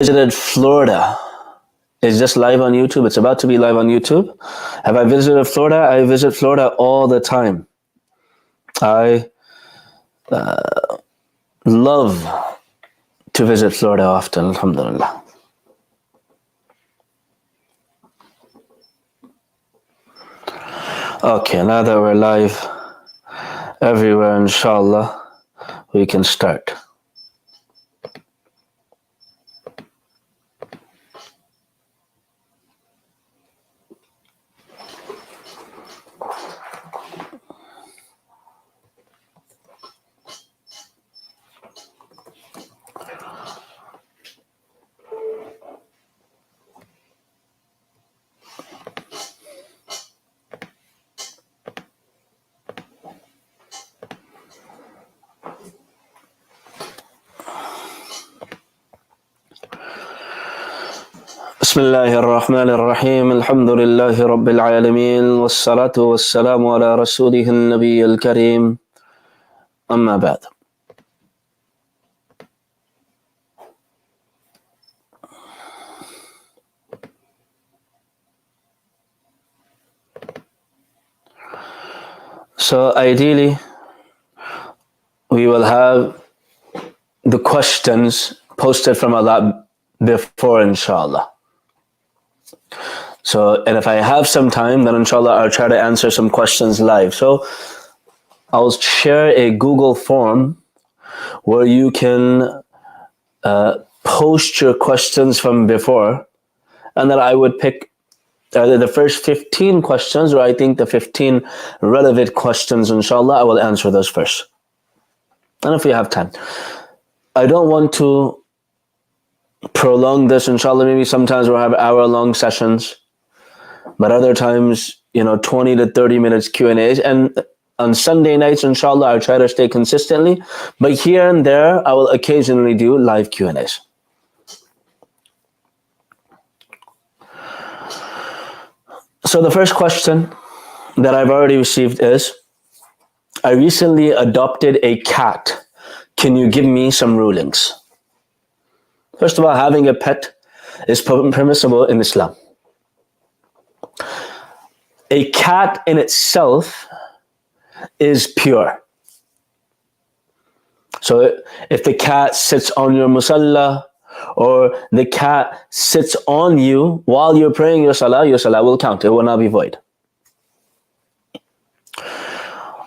Visited Florida. It's just live on YouTube. It's about to be live on YouTube. Have I visited Florida? I visit Florida all the time. I love to visit Florida often, alhamdulillah. Okay, now that we're live everywhere, inshallah, we can start. بسم الله الرحمن الرحيم الحمد لله رب العالمين والصلاة والسلام على رسوله النبي الكريم أما بعد. So ideally we will have the questions posted from a lot before, inshallah. So, and if I have some time, then inshallah I'll try to answer some questions live. So I'll share a Google form where you can post your questions from before, and then I would pick the first 15 questions, or I think the 15 relevant questions, inshallah, I will answer those first. And if we have time. I don't want to prolong this, inshallah. Maybe sometimes we'll have hour-long sessions, but other times, 20 to 30 minutes Q&As. And on Sunday nights, inshallah, I'll try to stay consistently, but here and there, I will occasionally do live Q&As. So the first question that I've already received is, I recently adopted a cat. Can you give me some rulings? First of all, having a pet is permissible in Islam. A cat in itself is pure. So if the cat sits on your musalla, or the cat sits on you while you're praying your salah will count. It will not be void.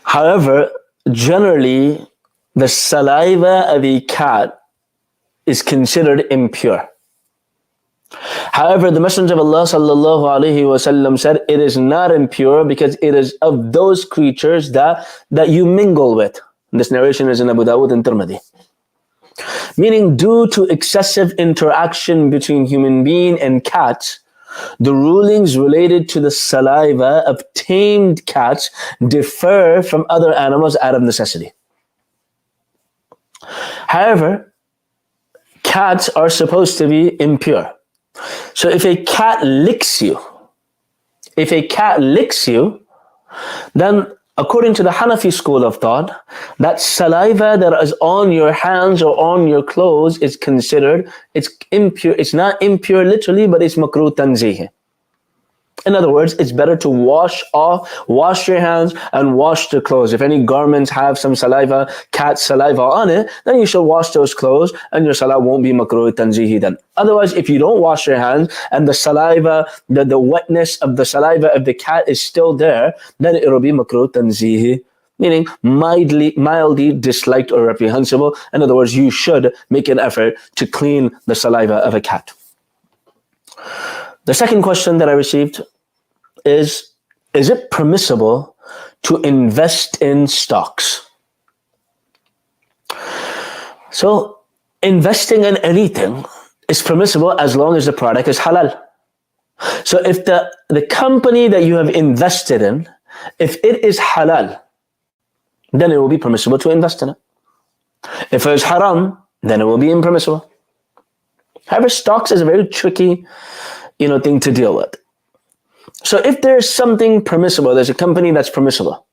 However, generally, the saliva of a cat is considered impure. However, the Messenger of Allah sallallahu alaihi wasallam said it is not impure because it is of those creatures that you mingle with. This narration is in Abu Dawud and Tirmidhi. Meaning, due to excessive interaction between human being and cats, the rulings related to the saliva of tamed cats differ from other animals out of necessity. However, cats are supposed to be impure. So if a cat licks you, then according to the Hanafi school of thought, that saliva that is on your hands or on your clothes is considered, it's impure. It's not impure literally, but it's makruh tanzih. In other words, it's better to wash your hands and wash the clothes. If any garments have some saliva, cat saliva on it, then you should wash those clothes and your salah won't be makruh tanzihi then. Otherwise, if you don't wash your hands and the saliva, the wetness of the saliva of the cat is still there, then it will be makruh tanzihi, meaning mildly disliked or reprehensible. In other words, you should make an effort to clean the saliva of a cat. The second question that I received is it permissible to invest in stocks? So, investing in anything is permissible as long as the product is halal. So if the company that you have invested in, if it is halal, then it will be permissible to invest in it. If it is haram, then it will be impermissible. However, stocks is a very tricky thing to deal with. So if there's something permissible, there's a company that's permissible,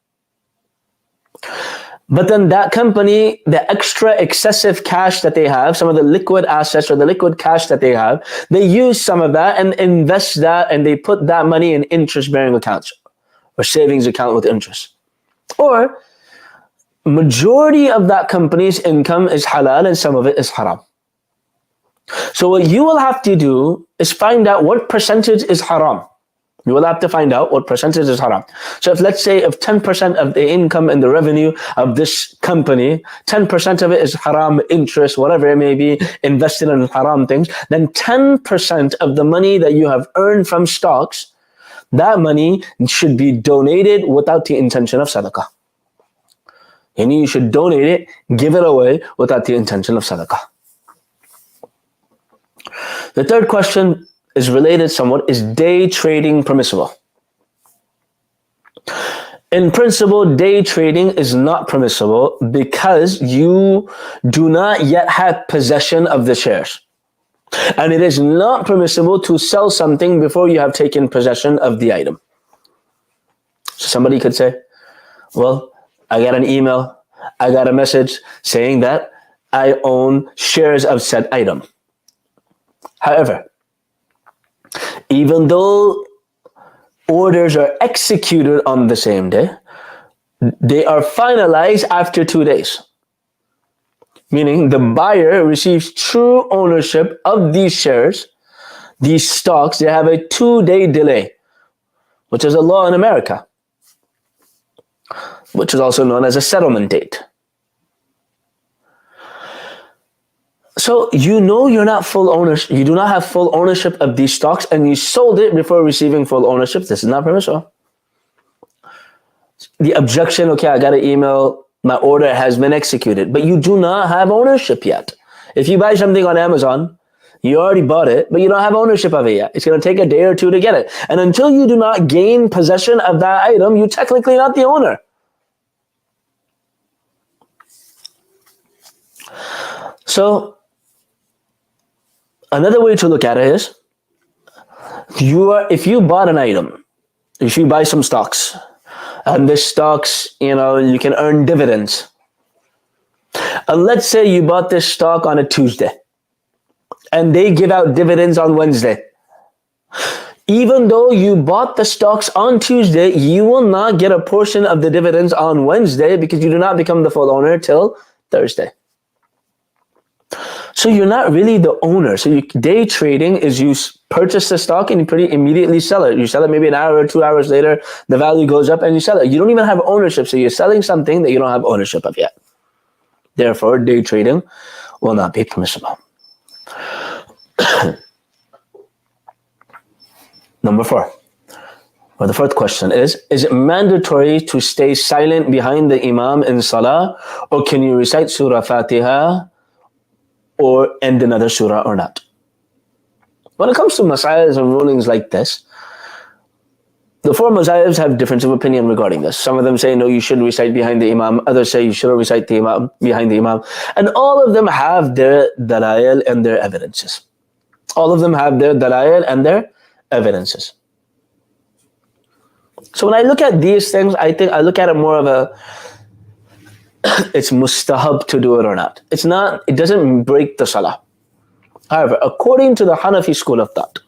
But then that company, the extra excessive cash that they have, some of the liquid assets or the liquid cash that they have, they use some of that and invest that, and they put that money in interest-bearing accounts or savings account with interest. Or majority of that company's income is halal and some of it is haram. So what you will have to do is find out what percentage is haram. You will have to find out what percentage is haram. So if, let's say, if 10% of the income and the revenue of this company, 10% of it is haram interest, whatever it may be, invested in haram things, then 10% of the money that you have earned from stocks, that money should be donated without the intention of sadaqah. And you should donate it, give it away without the intention of sadaqah. The third question is related somewhat. Is day trading permissible? In principle, day trading is not permissible because you do not yet have possession of the shares. And it is not permissible to sell something before you have taken possession of the item. So somebody could say, well, I got an email, I got a message saying that I own shares of said item. However, even though orders are executed on the same day, they are finalized after 2 days. Meaning the buyer receives true ownership of these shares, these stocks. They have a 2-day delay, which is a law in America, which is also known as a settlement date. So you know you're not full owners. You do not have full ownership of these stocks, and you sold it before receiving full ownership. This is not permissible. The objection, okay, I got an email, my order has been executed, but you do not have ownership yet. If you buy something on Amazon, you already bought it, but you don't have ownership of it yet. It's going to take a day or two to get it. And until you do not gain possession of that item, you're technically not the owner. So another way to look at it is, if you bought an item, if you buy some stocks, and the stocks, you can earn dividends. And let's say you bought this stock on a Tuesday, and they give out dividends on Wednesday. Even though you bought the stocks on Tuesday, you will not get a portion of the dividends on Wednesday because you do not become the full owner till Thursday. So you're not really the owner. So day trading is you purchase the stock and you pretty immediately sell it. You sell it maybe an hour or 2 hours later, the value goes up and you sell it. You don't even have ownership. So you're selling something that you don't have ownership of yet. Therefore, day trading will not be permissible. Number 4, or the fourth question is it mandatory to stay silent behind the imam in salah, or can you recite Surah Fatiha or end another surah or not? When it comes to mas'alas and rulings like this, the 4 mazahibs have difference of opinion regarding this. Some of them say, no, you should recite behind the imam. Others say you should recite the imam behind the imam. And all of them have their dalail and their evidences. All of them have their dalail and their evidences. So when I look at these things, I think I look at it more of a, it's mustahab to do it or not. It's not, it doesn't break the salah. However, according to the Hanafi school of thought,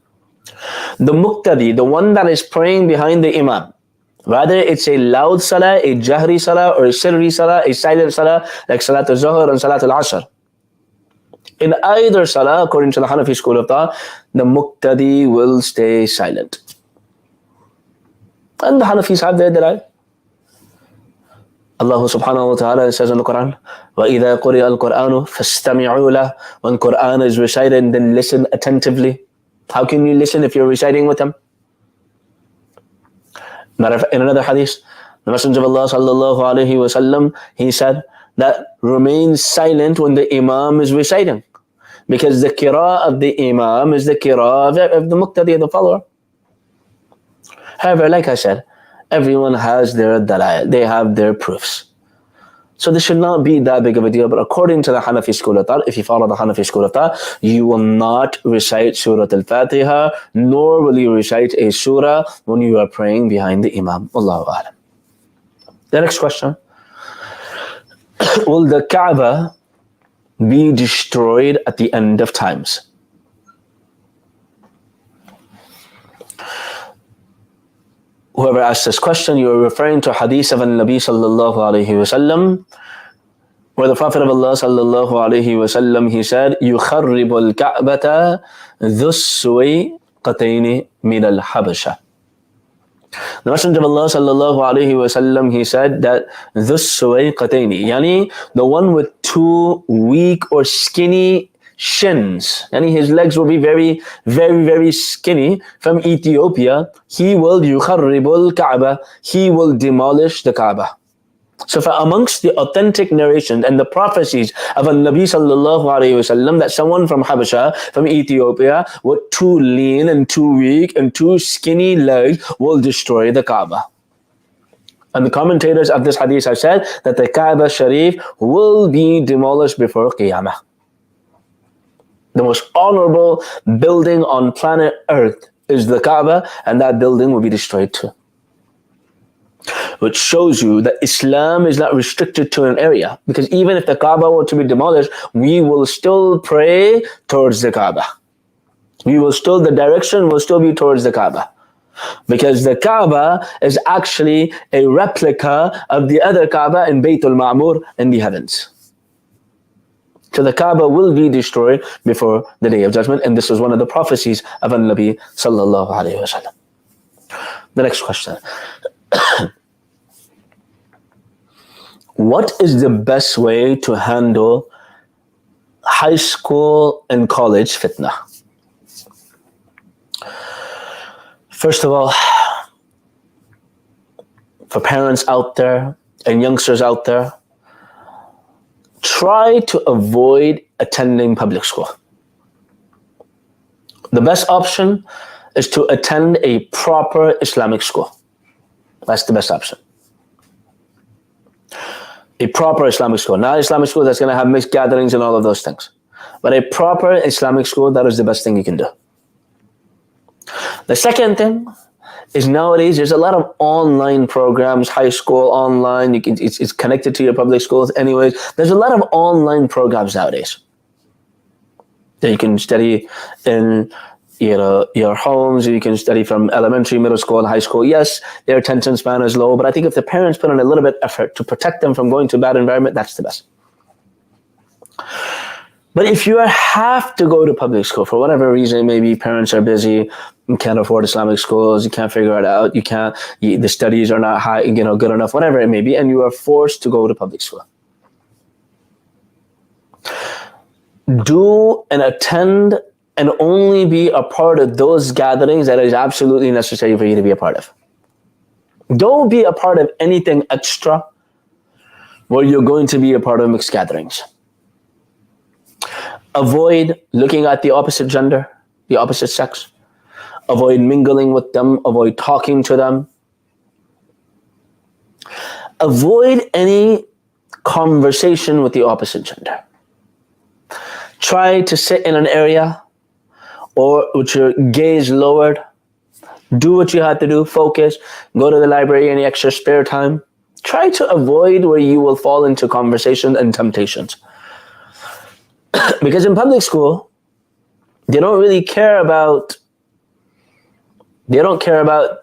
the muqtadi, the one that is praying behind the imam, whether it's a loud salah, a jahri salah, or a sirri salah, a silent salah, like Salat al-Zuhr and Salat al-Asr. In either salah, according to the Hanafi school of thought, the muqtadi will stay silent. And the Hanafis have their dalail. Allah subhanahu wa ta'ala says in the Quran, وَإِذَا قُرِئَ الْقُرْآنُ فَاسْتَمِعُوا لَهُ. When Quran is recited, then listen attentively. How can you listen if you're reciting with them? In another hadith, the Messenger of Allah sallallahu alayhi wa sallam, he said that remain silent when the imam is reciting, because the qira'ah of the imam is the qira'ah of the muqtadi, the follower. However, like I said, everyone has their dalail, they have their proofs. So this should not be that big of a deal. But according to the Hanafi school of thought, if you follow the Hanafi school of thought, you will not recite Surah Al-Fatiha, nor will you recite a surah when you are praying behind the imam. Allahu A'lam. The next question. will the Kaaba be destroyed at the end of times? Whoever asked this question, you are referring to hadith of Nabi sallallahu alayhi wasallam, where the Prophet of Allah sallallahu alayhi wasallam, he said, يُخَرِّبُ الْكَعْبَةَ ذُو السُّوَيْقَتَيْنِ مِنَ الْحَبَشَةِ. The Messenger of Allah sallallahu alayhi wasallam, he said that ذُو السُّوَيْقَتَيْنِ, yani the one with two weak or skinny shins, yani his legs will be very, very, very skinny, from Ethiopia, he will يُخَرِّبُ الْكَعْبَةِ, he will demolish the Kaaba. So for amongst the authentic narrations and the prophecies of Nabi sallallahu alayhi wasallam, that someone from Habasha, from Ethiopia, with too lean and too weak and too skinny legs will destroy the Kaaba. And the commentators of this hadith have said that the Kaaba Sharif will be demolished before Qiyamah. The most honorable building on planet Earth is the Kaaba, and that building will be destroyed too. Which shows you that Islam is not restricted to an area, because even if the Kaaba were to be demolished, we will still pray towards the Kaaba. The direction will still be towards the Kaaba. Because the Kaaba is actually a replica of the other Kaaba in Baytul Ma'mur in the heavens. So the Kaaba will be destroyed before the Day of Judgment, and this is one of the prophecies of Nabi sallallahu alayhi wasallam. The next question. What is the best way to handle high school and college fitna? First of all, for parents out there and youngsters out there, try to avoid attending public school. The best option is to attend a proper Islamic school. That's the best option. A proper Islamic school, not Islamic school that's going to have mixed gatherings and all of those things. But a proper Islamic school, that is the best thing you can do. The second thing is, nowadays there's a lot of online programs, high school online, it's connected to your public schools anyways. There's a lot of online programs nowadays that you can study in your homes. You can study from elementary, middle school, and high school. Yes, their attention span is low, but I think if the parents put in a little bit of effort to protect them from going to a bad environment, that's the best. But if you have to go to public school for whatever reason, maybe parents are busy, you can't afford Islamic schools, you can't figure it out, the studies are not high, good enough, whatever it may be, and you are forced to go to public school. Do and attend and only be a part of those gatherings that is absolutely necessary for you to be a part of. Don't be a part of anything extra where you're going to be a part of mixed gatherings. Avoid looking at the opposite gender, the opposite sex. Avoid mingling with them. Avoid talking to them. Avoid any conversation with the opposite gender. Try to sit in an area or with your gaze lowered. Do what you have to do. Focus. Go to the library any extra spare time. Try to avoid where you will fall into conversations and temptations. Because in public school, they don't care about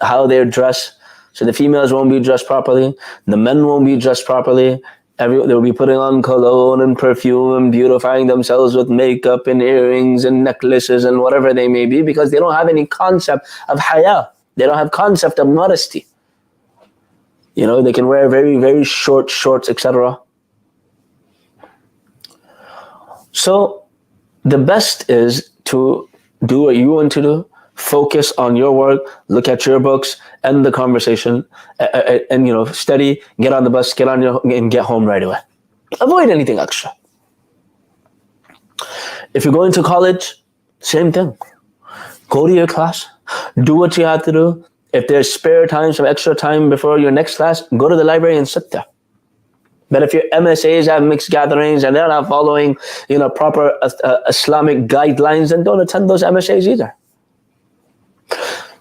how they're dressed. So the females won't be dressed properly. The men won't be dressed properly. They'll be putting on cologne and perfume and beautifying themselves with makeup and earrings and necklaces and whatever they may be, because they don't have any concept of haya. They don't have concept of modesty. They can wear very, very short shorts, etc. So the best is to do what you want to do, focus on your work, look at your books, end the conversation, and study, get on the bus, and get home right away. Avoid anything extra. If you're going to college, same thing. Go to your class, do what you have to do. If there's spare time, some extra time before your next class, go to the library and sit there. But if your MSAs have mixed gatherings and they're not following, proper Islamic guidelines, then don't attend those MSAs either.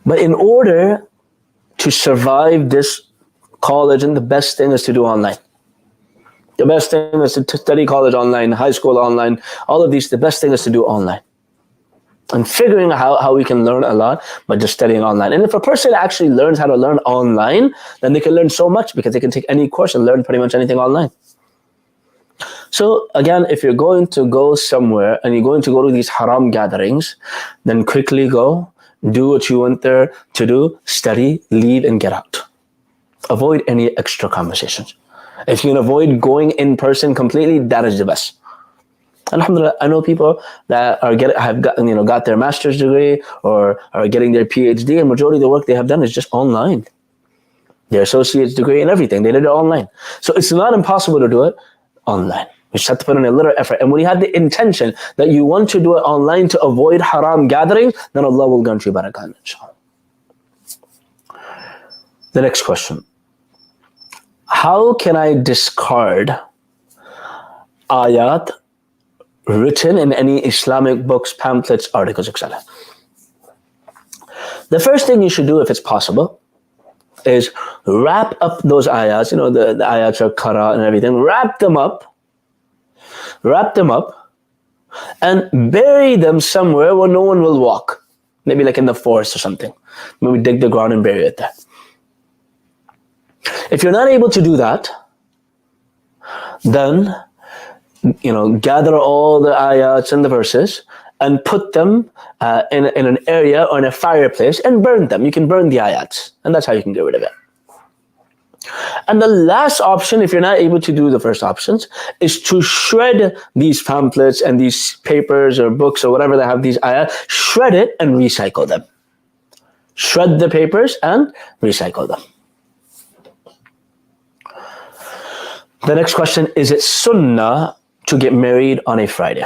But in order to survive this college, and the best thing is to do online. The best thing is to study college online, high school online, all of these, the best thing is to do online. And figuring out how we can learn a lot by just studying online. And if a person actually learns how to learn online, then they can learn so much because they can take any course and learn pretty much anything online. So again, if you're going to go somewhere and you're going to go to these haram gatherings, then quickly go, do what you went there to do, study, leave, and get out. Avoid any extra conversations. If you can avoid going in person completely, that is the best. Alhamdulillah, I know people that have got their master's degree or are getting their PhD, and majority of the work they have done is just online. Their associate's degree and everything, they did it online. So it's not impossible to do it online. You just have to put in a little effort. And when you have the intention that you want to do it online to avoid haram gatherings, then Allah will grant you barakah, inshallah. The next question. How can I discard ayat written in any Islamic books, pamphlets, articles, etc.? The first thing you should do, if it's possible, is wrap up those ayats, the ayats are qara and everything, wrap them up, and bury them somewhere where no one will walk. Maybe like in the forest or something. Maybe dig the ground and bury it there. If you're not able to do that, then gather all the ayats and the verses and put them in an area or in a fireplace and burn them. You can burn the ayats, and that's how you can get rid of it. And the last option, if you're not able to do the first options, is to shred these pamphlets and these papers or books or whatever that have these ayats, shred it and recycle them. Shred the papers and recycle them. The next question, is it sunnah to get married on a Friday?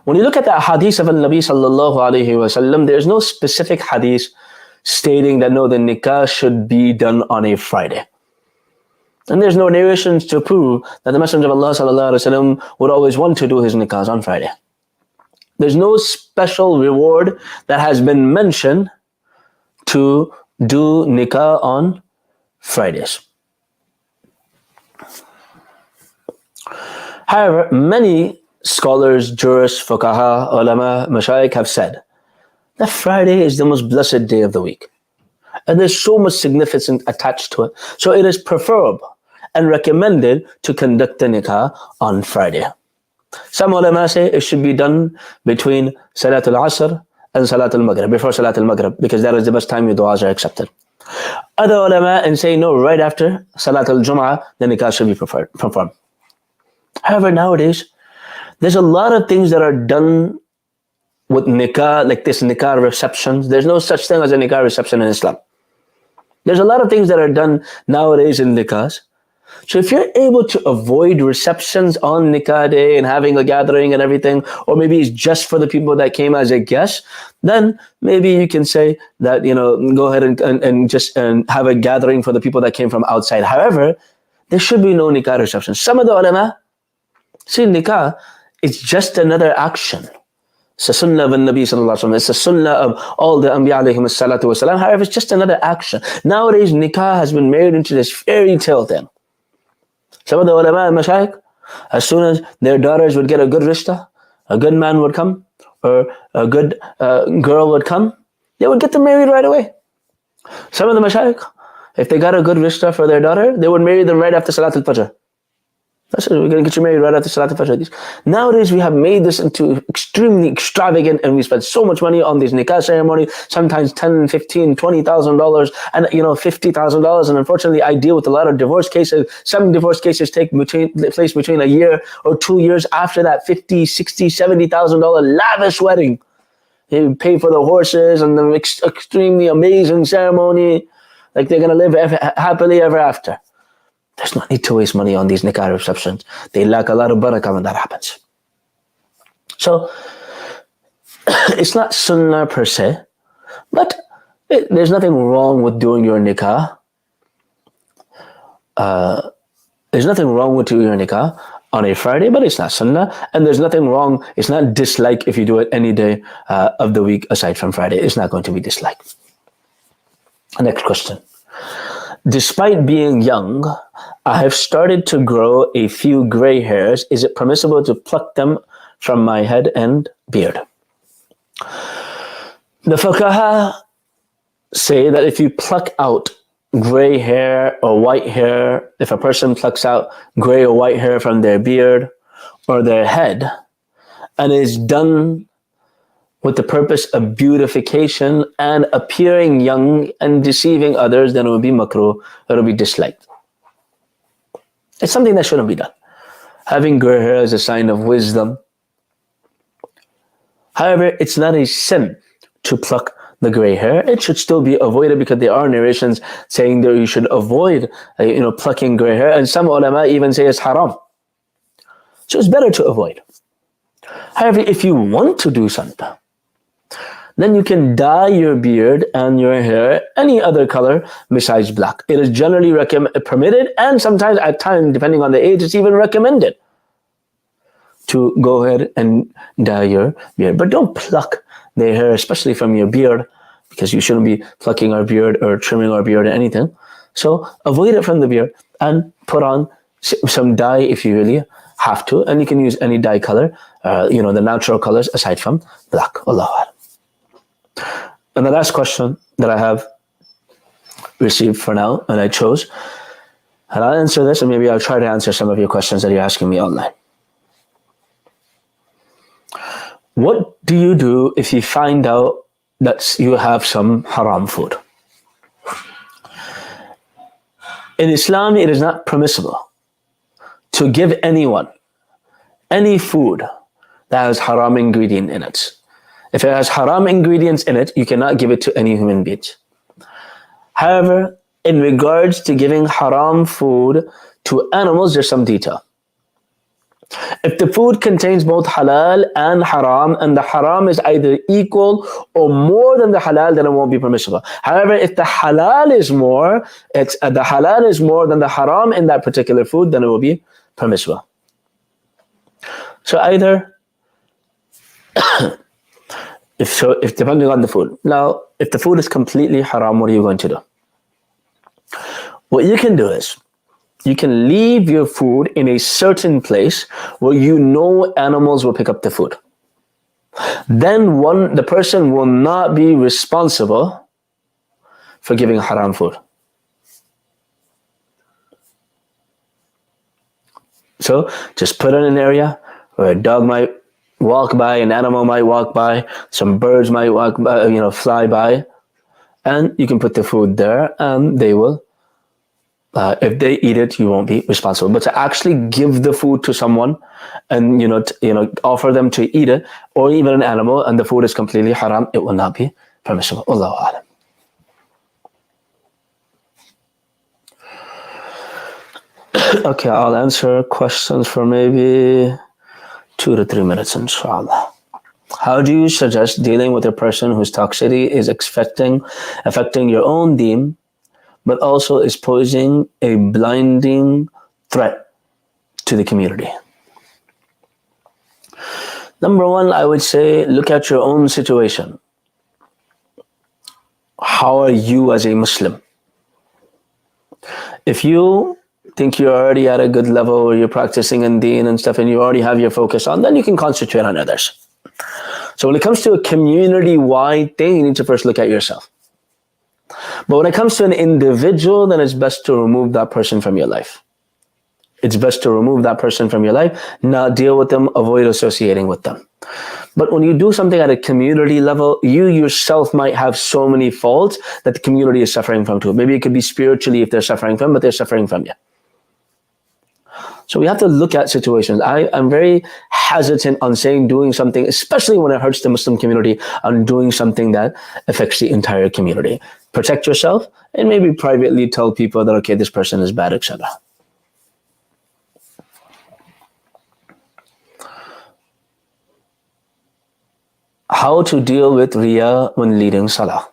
When you look at the hadith of Nabi sallallahu alayhi wasallam, there's no specific hadith stating that no, the nikah should be done on a Friday. And there's no narrations to prove that the Messenger of Allah sallallahu alayhi wasallam would always want to do his nikahs on Friday. There's no special reward that has been mentioned to do nikah on Fridays. However, many scholars, jurists, fuqaha, ulama, mashayikh have said that Friday is the most blessed day of the week. And there's so much significance attached to it. So it is preferable and recommended to conduct the nikah on Friday. Some ulama say it should be done between Salatul Asr and Salatul Maghrib, before Salatul Maghrib, because that is the best time your du'as are accepted. Other ulama and say no, right after Salatul Jum'ah, the nikah should be performed. However, nowadays, there's a lot of things that are done with nikah, like this nikah receptions. There's no such thing as a nikah reception in Islam. There's a lot of things that are done nowadays in nikahs. So if you're able to avoid receptions on nikah day and having a gathering and everything, or maybe it's just for the people that came as a guest, then maybe you can say that, go ahead and just have a gathering for the people that came from outside. However, there should be no nikah reception. Some of the ulama see nikah, it's just another action. It's a sunnah of Nabi sallallahu alaihi wasallam. It's a sunnah of all the Anbiya alayhim salatu wasalam. However, it's just another action. Nowadays, nikah has been made into this fairy tale thing. Some of the ulama and mashayikh, as soon as their daughters would get a good rishta, a good man would come, or a good girl would come, they would get them married right away. Some of the mashayikh, if they got a good rishta for their daughter, they would marry them right after Salatul Fajr. That's it, we're going to get you married right after Salatul Fajr. Nowadays, we have made this into extremely extravagant, and we spend so much money on these nikah ceremony, sometimes $10,000, $15,000, $20,000, and $50,000. And unfortunately, I deal with a lot of divorce cases. Some divorce cases take place between a year or 2 years after that $50,000, $60,000, $70,000 lavish wedding. You pay for the horses and the extremely amazing ceremony, like they're going to live happily ever after. There's no need to waste money on these nikah receptions. They lack a lot of barakah when that happens. So, it's not sunnah per se, but there's nothing wrong with doing your nikah. There's nothing wrong with doing your nikah on a Friday, but it's not sunnah. And there's nothing wrong, it's not disliked if you do it any day of the week aside from Friday. It's not going to be disliked. Next question. Despite being young, I have started to grow a few gray hairs. Is it permissible to pluck them from my head and beard? The fuqaha say that if you pluck out gray hair or white hair, if a person plucks out gray or white hair from their beard or their head, and is done with the purpose of beautification and appearing young and deceiving others, then it would be makruh, it would be disliked. It's something that shouldn't be done. Having gray hair is a sign of wisdom. However, it's not a sin to pluck the gray hair. It should still be avoided because there are narrations saying that you should avoid plucking gray hair, and some ulama even say it's haram. So it's better to avoid. However, if you want to do something, then you can dye your beard and your hair any other color besides black. It is generally permitted, and sometimes at times, depending on the age, it's even recommended to go ahead and dye your beard. But don't pluck the hair, especially from your beard, because you shouldn't be plucking our beard or trimming our beard or anything. So avoid it from the beard and put on some dye if you really have to, and you can use any dye color, the natural colors aside from black. Allahu A'lam. And the last question that I have received for now, and I chose, and I'll answer this, and maybe I'll try to answer some of your questions that you're asking me online. What do you do if you find out that you have some haram food? In Islam, it is not permissible to give anyone any food that has haram ingredient in it. If it has haram ingredients in it, you cannot give it to any human being. However, in regards to giving haram food to animals, there's some detail. If the food contains both halal and haram, and the haram is either equal or more than the halal, then it won't be permissible. However, if the halal is more, than the haram in that particular food, then it will be permissible. So either, if depending on the food. Now, if the food is completely haram, what are you going to do? What you can do is, you can leave your food in a certain place where you know animals will pick up the food. Then the person will not be responsible for giving haram food. So just put it in an area where a dog might walk by, an animal might walk by, some birds might walk by, fly by, and you can put the food there, and they will. If they eat it, you won't be responsible. But to actually give the food to someone, and offer them to eat it, or even an animal, and the food is completely haram, it will not be permissible. Allahu A'lam. Okay, I'll answer questions for maybe 2 to 3 minutes, inshallah. How do you suggest dealing with a person whose toxicity is affecting your own deen, but also is posing a blinding threat to the community? Number one, I would say, look at your own situation. How are you as a Muslim? If you think you're already at a good level where you're practicing in deen and stuff, and you already have your focus on, then you can concentrate on others. So when it comes to a community-wide thing, you need to first look at yourself. But when it comes to an individual, then it's best to remove that person from your life. It's best to remove that person from your life, not deal with them, avoid associating with them. But when you do something at a community level, you yourself might have so many faults that the community is suffering from too. Maybe it could be spiritually if they're suffering from, but they're suffering from you. So we have to look at situations. I'm very hesitant on doing something, especially when it hurts the Muslim community, on doing something that affects the entire community. Protect yourself, and maybe privately tell people that, okay, this person is bad, etc. How to deal with Riya when leading Salah?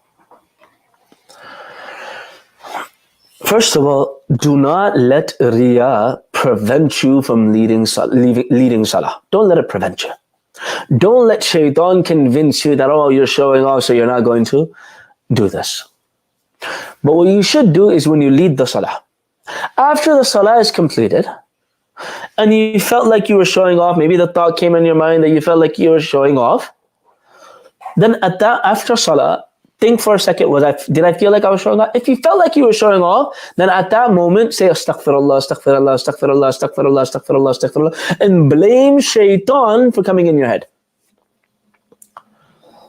First of all, do not let Riya prevent you from leading Salah. Don't let it prevent you. Don't let Shaitan convince you that, you're showing off, so you're not going to do this. But what you should do is when you lead the salah, after the salah is completed, and you felt like you were showing off, maybe the thought came in your mind that you felt like you were showing off, then at that, after salah, think for a second, did I feel like I was showing off? If you felt like you were showing off, then at that moment, say astaghfirullah, astaghfirullah, astaghfirullah, astaghfirullah, astaghfirullah, astaghfirullah, and blame shaitan for coming in your head.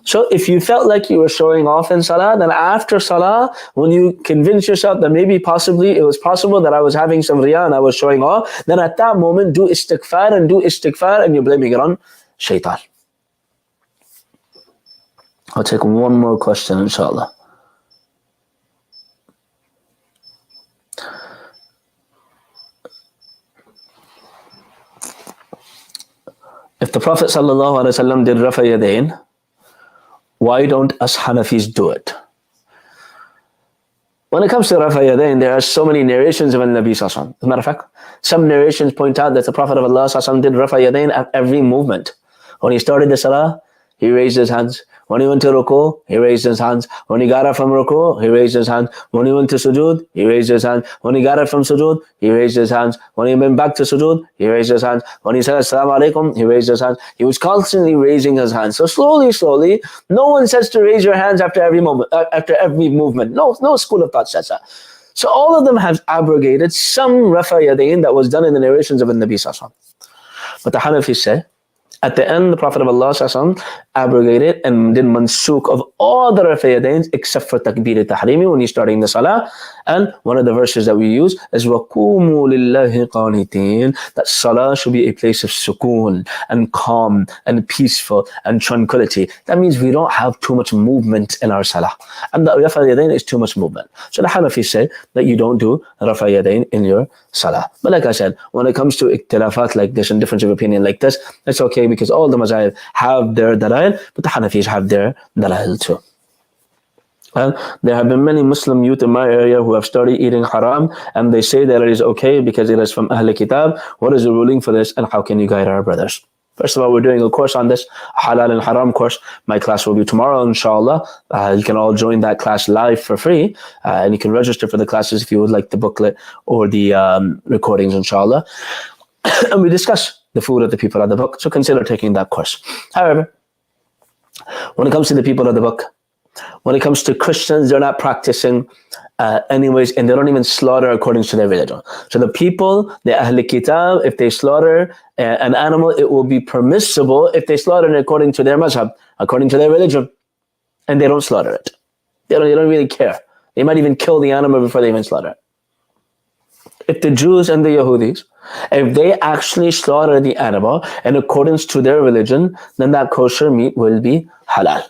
So if you felt like you were showing off in salah, then after salah, when you convince yourself that maybe possibly it was possible that I was having some riyah and I was showing off, then at that moment do istighfar and you're blaming it on shaitan. I'll take one more question, inshallah. If the Prophet ﷺ did Rafa Yadayn, why don't us Hanafis do it? When it comes to Rafa Yadayn, there are so many narrations of Nabi Sallallahu. As a matter of fact, some narrations point out that the Prophet of Allah Sallallahu did Rafa Yadayn at every movement. When he started the salah, he raised his hands. When he went to ruku, he raised his hands. When he got up from ruku, he raised his hands. When he went to sujood, he raised his hands. When he got up from sujood, he raised his hands. When he went back to sujood, he raised his hands. When he said assalamu alaikum, he raised his hands. He was constantly raising his hands. So slowly, no one says to raise your hands after every moment, after every movement. No school of thought says that. So all of them have abrogated some Rafa Yadayn that was done in the narrations of the Nabi Sallallahu. But the Hanafis say, at the end, the Prophet of Allah ﷺ abrogated and did mansukh of all the Rafa Yadayn except for Takbir al-Tahrimi when you're starting the Salah. And one of the verses that we use is وَقُومُوا لِلَّهِ قَانِتِينَ, that Salah should be a place of sukoon and calm and peaceful and tranquility. That means we don't have too much movement in our Salah. And the Rafa Yadayn is too much movement. So the Hanafis say that you don't do Rafa Yadayn in your Salah. But like I said, when it comes to ikhtilafat like this and difference of opinion like this, it's okay because all the mazahib have their dalail, but the Hanafis have their dalail too. And there have been many Muslim youth in my area who have started eating haram, and they say that it is okay because it is from Ahl Kitab. What is the ruling for this, and how can you guide our brothers? First of all, we're doing a course on this, halal and haram course. My class will be tomorrow, inshallah. You can all join that class live for free, and you can register for the classes if you would like the booklet or the recordings, inshallah. And we discuss the food of the people of the book, so consider taking that course. However, when it comes to the people of the book, when it comes to Christians, they're not practicing anyways, and they don't even slaughter according to their religion. So the people, the Ahl Kitab, if they slaughter an animal, it will be permissible if they slaughter it according to their mazhab, according to their religion, and they don't slaughter it. They don't really care. They might even kill the animal before they even slaughter it. If the Jews and the Yahudis, if they actually slaughter the animal in accordance to their religion, then that kosher meat will be halal.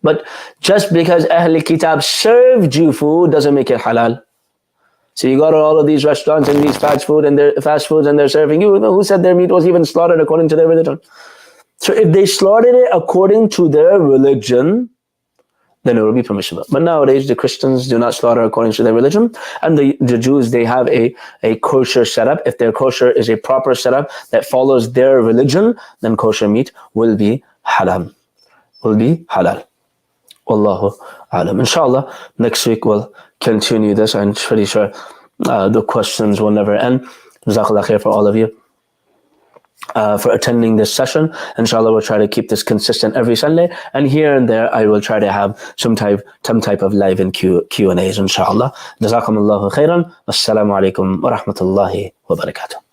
But just because Ahl Kitab served you food doesn't make it halal. So you go to all of these restaurants and these fast foods and they're serving you. Who said their meat was even slaughtered according to their religion? So if they slaughtered it according to their religion, then it will be permissible. But nowadays, the Christians do not slaughter according to their religion. And the Jews, they have a kosher setup. If their kosher is a proper setup that follows their religion, then kosher meat will be halal. Wallahu alam. Inshallah, next week we'll continue this. I'm pretty sure the questions will never end. Jazakallah khair for all of you for attending this session. Inshallah, we'll try to keep this consistent every Sunday. And here and there, I will try to have some type of live and Q&As, inshallah. Jazakumullahu khairan. Assalamu alaikum wa rahmatullahi wa barakatuh.